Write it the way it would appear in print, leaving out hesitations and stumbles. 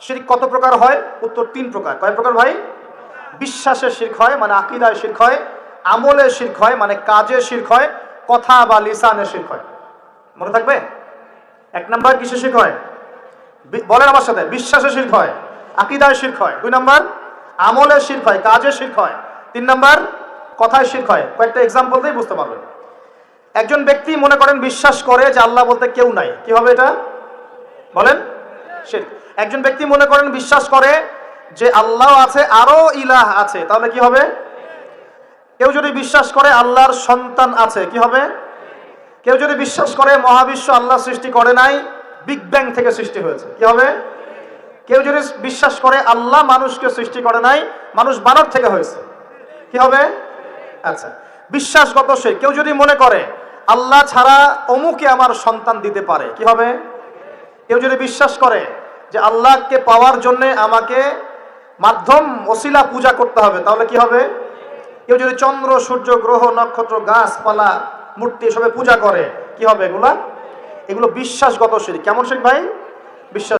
শিরক কত প্রকার হয়? উত্তর 3 প্রকার। কয় প্রকার ভাই? বিশ্বাসের শিরক হয়, মানে আকীদায় শিরক হয়। আমলে শিরক হয়, মানে কাজে শিরক হয়। কথা বা লিসানে শিরক হয়। মনে থাকবে? 1 নাম্বার কিসে শিরক হয়? বলেন আমার সাথে। বিশ্বাসে শিরক হয়, আকীদায় শিরক হয়। 2 নাম্বার আমলে শিরক হয়, কাজে শিরক হয়। 3 নাম্বার কথায় শিরক হয়। কয়েকটা एग्जांपल দিয়ে বুঝতে পারবেন। একজন ব্যক্তি মনে করেন বিশ্বাস করে যে আল্লাহ বলতে কেউ নাই, কি হবে এটা? বলেন। শিরক। একজন ব্যক্তি মনে করেন বিশ্বাস করে যে আল্লাহ আছে, আরো ইলাহ আছে, তাহলে কি হবে? কেউ যদি বিশ্বাস করে আল্লাহর সন্তান আছে, কি হবে? কেউ যদি বিশ্বাস করে মহাবিশ্ব আল্লাহ সৃষ্টি করে নাই, বিগ ব্যাং থেকে সৃষ্টি হয়েছে, কি হবে? কেউ যদি বিশ্বাস করে আল্লাহ মানুষকে সৃষ্টি করে নাই, মানুষ বানর থেকে হয়েছে, কি হবে? আচ্ছা, বিশ্বাসগত শিরক। কেউ যদি মনে করে আল্লাহ ছাড়া অমুকে আমার সন্তান দিতে পারে, কি হবে? কেউ যদি বিশ্বাস করে যে আল্লাহকে পাওয়ার জন্য আমাকে মাধ্যম ওসিলা পূজা করতে হবে, তাহলে কি হবে? কেউ যদি চন্দ্র, সূর্য, গ্রহ, নক্ষত্র, গাছপালা, মূর্তি এসবে পূজা করে, কি হবে এগুলা? এগুলো বিশ্বাসগত শিরক। কেমন শিরক ভাই? বিশ্বাস